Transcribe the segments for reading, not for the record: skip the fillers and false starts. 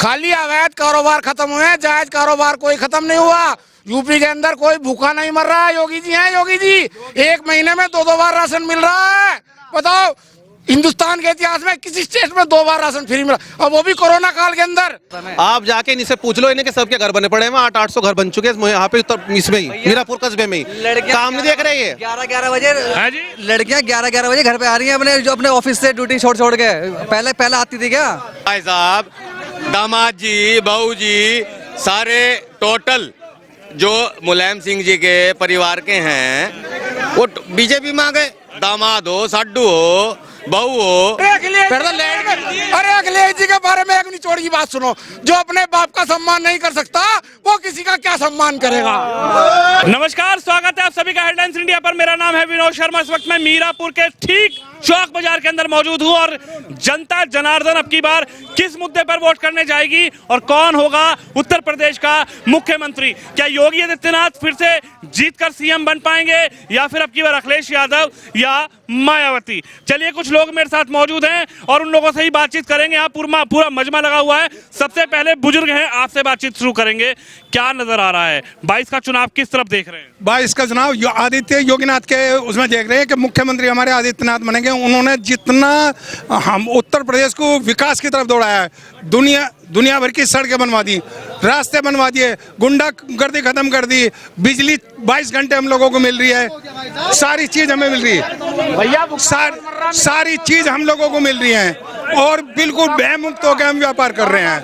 खाली अवैध कारोबार खत्म हुए हैं, जायज कारोबार कोई खत्म नहीं हुआ। यूपी के अंदर कोई भूखा नहीं मर रहा है। योगी जी हैं, योगी जी 1 महीने में 2 बार राशन मिल रहा है। बताओ, हिंदुस्तान के इतिहास में किसी स्टेट में 2 बार राशन फ्री मिला, और वो भी कोरोना काल के अंदर। आप जाके इनसे पूछ लो, इन्हें कि सबके घर बने पड़े हैं, 800 घर बन चुके हैं यहाँ पे, इसमें ही मीरापुर कस्बे में ही। काम नहीं देख रहे हैं। 11-11 बजे लड़कियां 11-11 बजे घर पे आ रही हैं अपने ऑफिस से ड्यूटी छोड़ के। पहले आती थी क्या? भाई साहब, दामाद जी, बहू जी, सारे टोटल जो मुलायम सिंह जी के परिवार के हैं वो बीजेपी में आ गए। दामाद हो, साड्डू हो, बहू हो। अरे अखिलेश जी के बारे में एक निचोड़ की बात सुनो, जो अपने बाप का सम्मान नहीं कर सकता वो किसी का क्या सम्मान करेगा। नमस्कार, स्वागत है आप सभी का हेडलाइंस इंडिया पर। मेरा नाम है विनोद शर्मा। इस वक्त मैं मीरापुर के ठीक चौक बाजार के अंदर मौजूद हूं और जनता जनार्दन अब की बार किस मुद्दे पर वोट करने जाएगी और कौन होगा उत्तर प्रदेश का मुख्यमंत्री। क्या योगी आदित्यनाथ फिर से जीतकर सीएम बन पाएंगे या फिर अब की बार अखिलेश यादव या मायावती। चलिए, कुछ लोग मेरे साथ मौजूद हैं और उन लोगों से ही बातचीत करेंगे। यहाँ पूरा मजमा लगा हुआ है। सबसे पहले बुजुर्ग हैं, आपसे बातचीत शुरू करेंगे। क्या नजर आ रहा है 22 का चुनाव, किस तरफ देख रहे हैं? 22 का चुनाव आदित्य योगीनाथ के उसमें देख रहे हैं कि मुख्यमंत्री हमारे आदित्यनाथ बनेंगे। उन्होंने जितना हम उत्तर प्रदेश को विकास की तरफ दौड़ाया है, दुनिया भर की सड़कें बनवा दी, रास्ते बनवा दिए, गुंडागर्दी खत्म कर दी, बिजली 22 घंटे हम लोगों को मिल रही है, सारी चीज हमें मिल रही है, सारी चीज हम लोगों को मिल रही है और बिल्कुल भयमुक्त होकर हम व्यापार कर रहे हैं।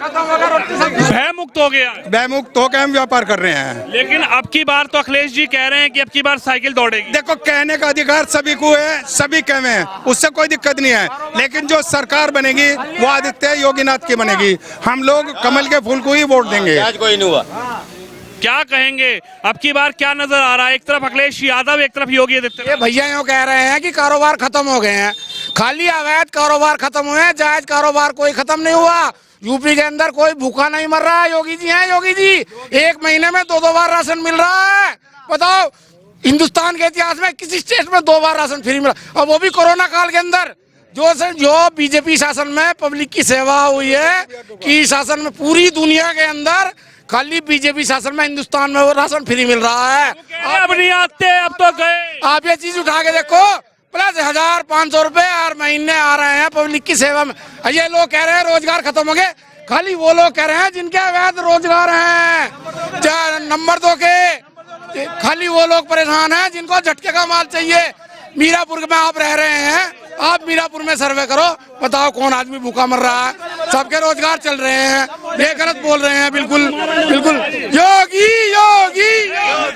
भयमुक्त हो गया, भयमुक्त होकर हम व्यापार कर रहे हैं। लेकिन अब की बार तो अखिलेश जी कह रहे हैं कि अब की बार साइकिल दौड़ेगी। देखो, कहने का अधिकार सभी को है, सभी कहे हैं, उससे कोई दिक्कत नहीं है, लेकिन जो सरकार बनेगी वो आदित्य योगीनाथ की बनेगी। हम लोग कमल के फूल को ही वोट देंगे। आज कोई नहीं हुआ। क्या कहेंगे अब की बार क्या नजर आ रहा है? एक तरफ अखिलेश यादव, एक तरफ योगी आदित्यनाथ। ये भैया यूँ कह रहे हैं कि कारोबार खत्म हो गए हैं। खाली अवैध कारोबार खत्म हुए हैं, जायज कारोबार कोई खत्म नहीं हुआ। यूपी के अंदर कोई भूखा नहीं मर रहा है। योगी जी हैं, योगी जी 1 महीने में 2 बार राशन मिल रहा है। बताओ, हिंदुस्तान के इतिहास में किसी स्टेट में 2 बार राशन फ्री मिला, और वो भी कोरोना काल के अंदर। जो बीजेपी शासन में पब्लिक की सेवा हुई है कि शासन में पूरी दुनिया के अंदर खाली बीजेपी शासन में हिंदुस्तान में वो राशन फ्री मिल रहा है। अब नहीं आते, अब तो गए। आप ये चीज उठा के देखो, प्लस 1500 रुपए हर महीने आ रहे हैं पब्लिक की सेवा में। ये लोग कह रहे हैं रोजगार खत्म हो गए। खाली वो लोग कह रहे हैं जिनके अवैध रोजगार हैं। नंबर 2 के खाली वो लोग परेशान हैं जिनको झटके का माल चाहिए। मीरापुर में आप रह रहे हैं, आप मीरापुर में सर्वे करो, बताओ कौन आदमी भूखा मर रहा है। सबके रोजगार चल रहे हैं, ये गलत बोल रहे हैं। बिल्कुल बिल्कुल योगी योगी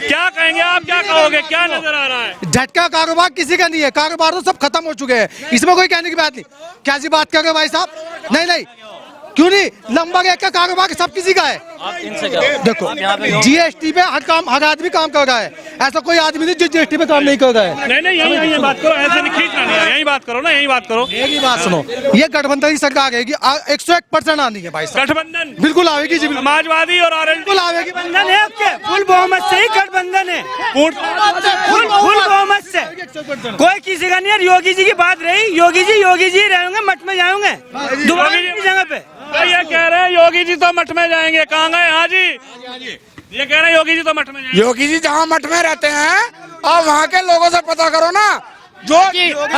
क्या कहेंगे आप, क्या कहोगे, क्या नजर आ रहा है? झटका कारोबार किसी का नहीं है, कारोबार तो सब खत्म हो चुके हैं, इसमें कोई कहने की बात नहीं। क्या सी बात कर रहे हो भाई साहब? नहीं, क्यों नहीं? नंबर 1 का कारोबार सब किसी का है। देखो, जीएसटी पे हर आदमी काम कर रहा है, ऐसा कोई आदमी नहीं जो जीएसटी पे काम नहीं कर रहा है। नहीं, यही बात करो, ऐसे नहीं खींचना नहीं है। यही बात करो ना, यही बात करो। एक ही बात सुनो, ये गठबंधन की सरकार आएगी, 101% आनी है भाई साहब। गठबंधन बिल्कुल आएगी जी, समाजवादी और आरएलडी बिल्कुल आएगी। गठबंधन है, आपके फुल बहुमत से ही गठबंधन है, फुल बहुमत से, कोई किसी का नहीं है। योगी जी की बात रही, योगी जी रहेंगे, मठ में जाएंगे दोबारा जगह पे। ये कह रहे हैं योगी जी तो मठ में जाएंगे, कहाँ गए? हाँ जी, ये कह रहे हैं योगी जी तो मठ में जाएंगे। योगी जी जहाँ मठ में रहते हैं और वहाँ के लोगों से पता करो ना। जो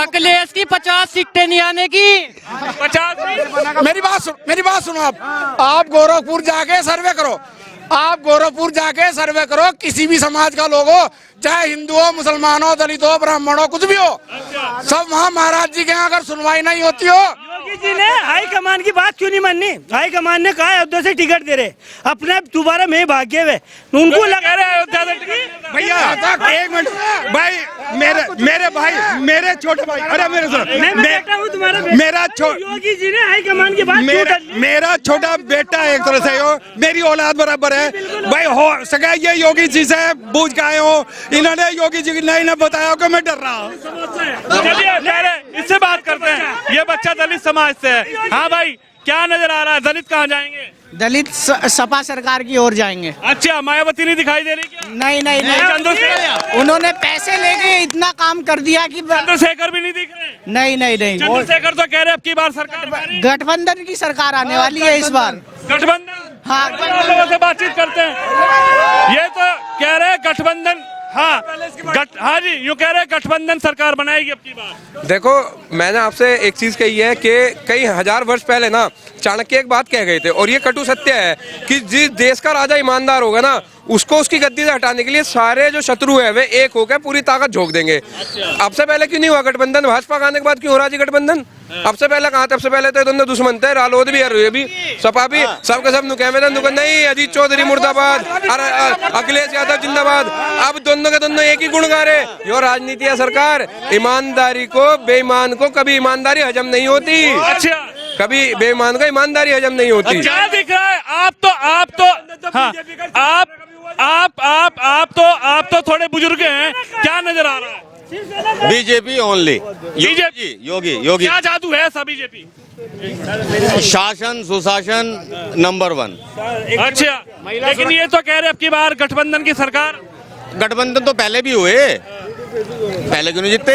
अखिलेश की 50 सीटें नहीं आने की। 50। मेरी बात सुनो। आप गोरखपुर जाके सर्वे करो, आप गोरखपुर जाके सर्वे करो, किसी भी समाज का लोग हो, चाहे हिंदू हो, मुसलमान हो, दलित हो, ब्राह्मण हो, कुछ भी हो, सब वहाँ महाराज जी के यहाँ अगर सुनवाई नहीं होती हो। योगी जी ने हाई कमान की बात क्यों नहीं माननी? हाई कमान ने कहा अयोध्या से टिकट दे रहे, अपने दोबारा में भाग्य हुए, उनको लगा रहे अयोध्या से टिकट। भैया 1 मिनट भाई, मेरे भाई, मेरे छोटे भाई, अरे मेरे मेरा योगी जी ने हाई कमान की बात, मेरा छोटा बेटा एक तरह से हो, मेरी औलाद बराबर है भाई। हो सका ये योगी जी से बूझ के आए हो, इन्होंने योगी जी नहीं बताया कि मैं डर रहा हूँ। चलिए, इससे बात करते हैं। ये बच्चा दलित समाज से है। हाँ भाई, क्या नजर आ रहा है? दलित कहाँ जाएंगे? दलित सपा सरकार की ओर जाएंगे। अच्छा, मायावती नहीं दिखाई दे रही क्या? नहीं नहीं नहीं, चंद्रशेखर उन्होंने पैसे लेके इतना काम कर दिया कि चंद्रशेखर भी नहीं दिख रहे। नहीं नहीं नहीं, चंद्रशेखर तो कह रहे अब की बार सरकार हमारी। गठबंधन की सरकार आने वाली है इस बार। गठबंधन, हाँ, लोगों से बातचीत करते हैं। ये तो कह रहे हैं गठबंधन, हाँ हाँ जी, यूँ कह रहे हैं गठबंधन सरकार बनाएगी अब की बार। देखो, मैंने आपसे एक चीज कही है कि कई हजार वर्ष पहले ना चाणक्य एक बात कह गए थे, और ये कटु सत्य है कि जिस देश का राजा ईमानदार होगा ना, उसको उसकी गद्दी से हटाने के लिए सारे जो शत्रु है वे एक होकर पूरी ताकत झोंक देंगे। अब से पहले क्यों नहीं हुआ गठबंधन? भाजपा आने के बाद क्यों हो रहा जी गठबंधन? अब से पहले कहा था? अब से पहले तो दोनों दुश्मन थे, रालोद भी और भी सपा भी, सबके सब नुके में थे। नहीं, अजीत चौधरी मुर्दाबाद, अखिलेश यादव जिंदाबाद। अब दोनों के दोनों एक ही गुण गा रहे, यो राजनीति है सरकार। ईमानदारी को बेईमान को कभी ईमानदारी हजम नहीं होती। अच्छा, कभी बेईमान को ईमानदारी हजम नहीं होती। क्या दिख रहा है? आप तो थोड़े बुजुर्ग हैं, क्या नजर आ रहा है? बीजेपी ओनली, बीजेपी, योगी। क्या जादू है ऐसा बीजेपी? शासन सुशासन नंबर 1। अच्छा, लेकिन ये तो कह रहे अब की बार गठबंधन की सरकार। गठबंधन तो पहले भी हुए, पहले क्यों नहीं जीतते?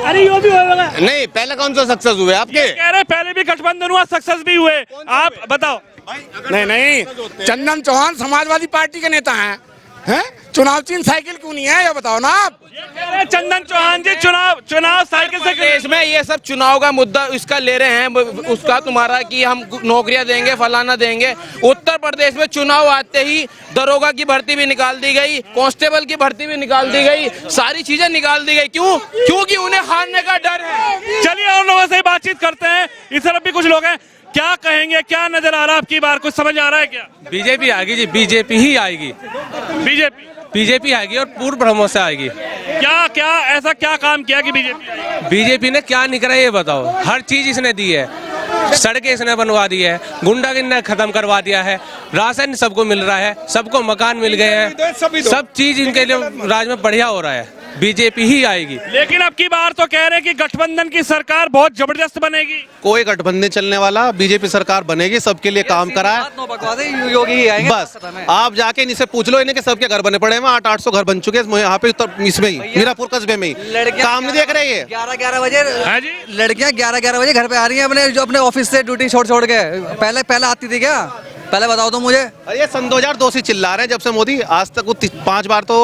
अरे यो भी होगा। नहीं, पहले कौन सा सक्सेस हुए आपके? कह रहे पहले भी गठबंधन हुआ, सक्सेस भी हुए, आप बताओ। नहीं, चंदन चौहान समाजवादी पार्टी के नेता हैं, चुनाव चिन्ह साइकिल क्यों नहीं है, ये बताओ ना आप। कह रहे चंदन चौहान जी चुनाव साइकिल से देश में ये सब चुनाव का मुद्दा इसका ले रहे हैं, उसका तुम्हारा कि हम नौकरियां देंगे, फलाना देंगे। उत्तर प्रदेश में चुनाव आते ही दरोगा की भर्ती भी निकाल दी गई, कांस्टेबल की भर्ती भी निकाल दी गई, सारी चीजें निकाल दी गई। क्यों? क्योंकि उन्हें हारने का डर है। चलिए और लोगों से बातचीत करते हैं, इस तरफ भी कुछ लोग हैं। क्या कहेंगे, क्या नजर आ रहा है आपकी बार, कुछ समझ आ रहा है क्या? बीजेपी आएगी जी, बीजेपी ही आएगी, बीजेपी आएगी और पूर्ण भ्रमों से आएगी। क्या ऐसा क्या काम किया कि बीजेपी ने क्या नहीं करा ये बताओ? हर चीज इसने दी है, सड़कें इसने बनवा दी है, गुंडागिरी खत्म करवा दिया है, राशन सबको मिल रहा है, सबको मकान मिल गए हैं, सब चीज इनके लिए राज में बढ़िया हो रहा है। बीजेपी ही आएगी। लेकिन अब की बार तो कह रहे हैं कि गठबंधन की सरकार बहुत जबरदस्त बनेगी। कोई गठबंधन चलने वाला, बीजेपी सरकार बनेगी, सबके लिए काम करा है। योगी ही आएंगे, बस आप जाके इनसे पूछ लो, इन्हें कि सबके घर बने पड़े हैं। 800 घर बन चुके हैं यहाँ पे, इसमें ही मीरापुर कस्बे में ही। काम नहीं देख रहे ये। 11-11 बजे जी? लड़कियां 11-11 बजे घर पे आ रही हैं अपने ऑफिस से ड्यूटी छोड़ के। पहले आती थी क्या? पहले बताओ तो मुझे। अरे सन 2002 से चिल्ला रहे हैं जब से मोदी, आज तक वो 5 बार तो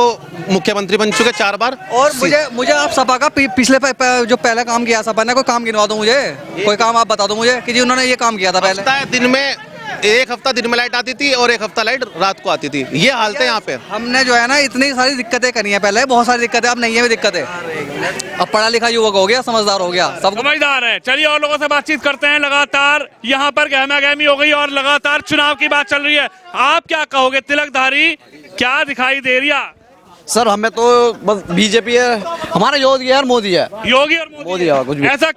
मुख्यमंत्री बन चुके, 4 बार। और मुझे आप सपा का पिछले जो पहले काम किया सपा ने, कोई काम गिनवा दो मुझे, कोई काम आप बता दो मुझे कि जी उन्होंने ये काम किया था पहले। दिन में एक हफ्ता दिन में लाइट आती थी और एक हफ्ता लाइट रात को आती थी, ये हालत है यहाँ पे। हमने जो है ना इतनी सारी दिक्कतें करी है पहले, बहुत सारी दिक्कतें, अब नहीं है भी दिक्कतें। अब पढ़ा लिखा युवक हो गया, समझदार हो गया, सब समझदार है। चलिए और लोगों से बातचीत करते हैं। लगातार यहाँ पर गहमा-गहमी हो गई और लगातार चुनाव की बात चल रही है। आप क्या कहोगे, तिलकधारी क्या दिखाई दे रही है? सर हमें तो बस बीजेपी है, हमारा योगी है और मोदी है। योगी और मोदी है, कुछ भी। ऐसा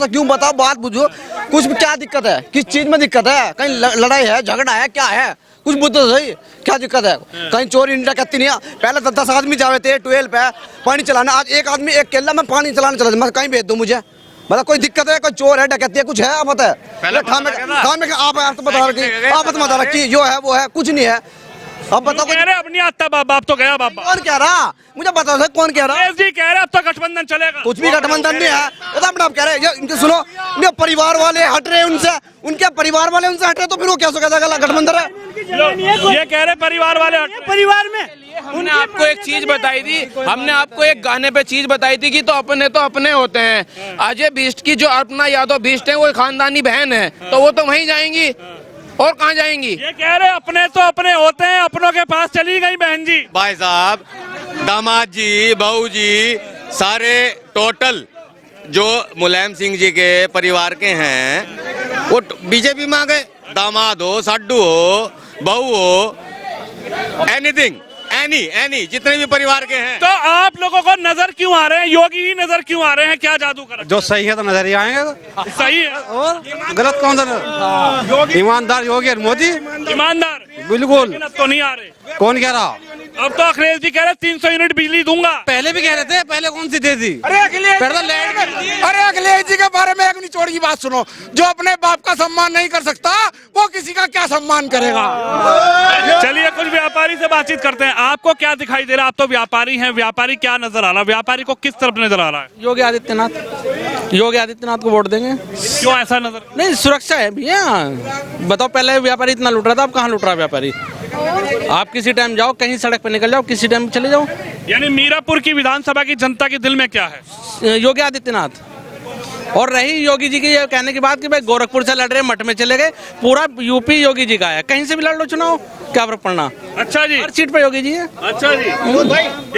क्यों बताओ, बात बुझो, कुछ भी क्या दिक्कत है, किस चीज में दिक्कत है? कहीं लड़ाई है, झगड़ा है, क्या है? कुछ मुद्दा सही, क्या दिक्कत है? कहीं चोरी इंडिया कहती नहीं है। पहले 10 आदमी जावे थे 12 पे पानी चलाना, आज एक आदमी एक केला में पानी चलाना चला, मैं कहीं भेज दो मुझे। मतलब कोई दिक्कत है, कोई चोर है, डकैती है, कुछ है? आप बताए आप तो बता रहे, आप बता रहे जो है वो है, कुछ नहीं है। अब बताओ, अपनी आता बाप तो गया, बाबा कौन कह रहा? मुझे बताओ सर, कौन कह रहा? जी कह रहे अब तो गठबंधन चलेगा। कुछ भी गठबंधन नहीं है, आप कह रहे हैं। इनके सुनो, इनके परिवार वाले हट रहे उनसे, उनके परिवार वाले उनसे हट रहे, तो फिर वो क्या गठबंधन है? ये कह रहे परिवार वाले परिवार में हमने आपको एक चीज बताई थी, हमने आपको एक गाने पे चीज बताई थी कि तो अपने होते हैं। अजय बिष्ट की जो अर्पणा यादव बिष्ट है, वो खानदानी बहन है, तो वो तो वहीं जाएंगी और कहाँ जाएंगी? ये कह रहे अपने तो अपने होते हैं, अपनों के पास चली गई बहन जी। भाई साहब, दामाद जी, बहू जी, सारे टोटल जो मुलायम सिंह जी के परिवार के हैं वो बीजेपी में आ गए। दामाद हो, साड्डू हो, बहू हो, एनीथिंग, एनी जितने भी परिवार के हैं। तो आप लोगों को नजर क्यों आ रहे हैं, योगी ही नजर क्यों आ रहे हैं? क्या जादू कर? जो सही है तो नजर ही आएंगे। सही है और गलत कौन सा? ईमानदार योगी और मोदी। ईमानदार बिल्कुल। लेकिन अब तो नहीं आ रहे। कौन कह रहा? अब तो अखिलेश जी कह रहे 300 यूनिट बिजली दूंगा। पहले भी कह रहे थे, पहले कौन सी दे दी? अरे अखिलेश जी के बारे में एक निचोड़ की बात सुनो, जो अपने बाप का सम्मान नहीं कर सकता वो किसी का क्या सम्मान करेगा। चलिए कुछ व्यापारी से बातचीत करते हैं। आपको क्या दिखाई दे रहा है? आप तो व्यापारी हैं, व्यापारी क्या नजर आ रहा है? व्यापारी को किस तरफ नजर आ रहा है? योगी आदित्यनाथ को वोट देंगे। क्यों ऐसा नजर? नहीं, सुरक्षा है भैया। बताओ, पहले व्यापारी इतना लूट रहा था, अब कहाँ लूट रहा है व्यापारी? आप किसी टाइम जाओ, कहीं सड़क पे निकल जाओ, किसी टाइम चले जाओ। यानी मीरापुर की विधानसभा की जनता के दिल में क्या है? योगी आदित्यनाथ। और रही योगी जी की ये कहने की बात कि भाई गोरखपुर से लड़ रहे, मठ में चले गए, पूरा यूपी योगी जी का है, कहीं से भी लड़ लो चुनाव, क्या फर्क पड़ना। अच्छा जी, हर सीट पे योगी जी है। अच्छा जी,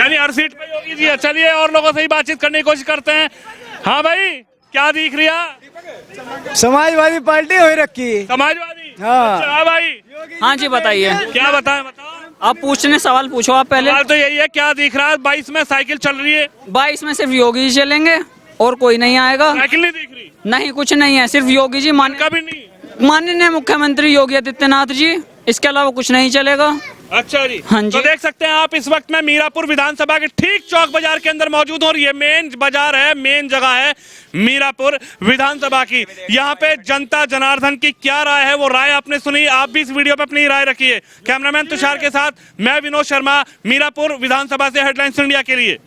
यानी हर सीट पे योगी जी है। चलिए और लोगों से ही बातचीत करने की कोशिश करते हैं। हाँ भाई, क्या दिख रही है? समाजवादी पार्टी हो रखी। समाजवादी? हाँ। अच्छा, हाँ भाई, हाँ जी, बताइए। क्या बताएं? बताओ। आप पूछने सवाल पूछो आप पहले। सवाल तो यही है, क्या दिख रहा है? 22 में साइकिल चल रही है। 22 में सिर्फ योगी जी चलेंगे और कोई नहीं आएगा। साइकिल नहीं दिख रही? नहीं, कुछ नहीं है, सिर्फ योगी जी कभी नहीं। माननीय मुख्यमंत्री योगी आदित्यनाथ जी, इसके अलावा कुछ नहीं चलेगा। अच्छा जी, हाँ जी। तो देख सकते हैं आप, इस वक्त मैं मीरापुर विधानसभा के ठीक चौक बाजार के अंदर मौजूद हूँ और ये मेन बाजार है, मेन जगह है मीरापुर विधानसभा की। यहाँ पे जनता जनार्दन की क्या राय है, वो राय आपने सुनी। आप भी इस वीडियो पे अपनी राय रखिए। कैमरामैन तुषार के साथ मैं विनोद शर्मा, मीरापुर विधानसभा से हेडलाइंस इंडिया के लिए।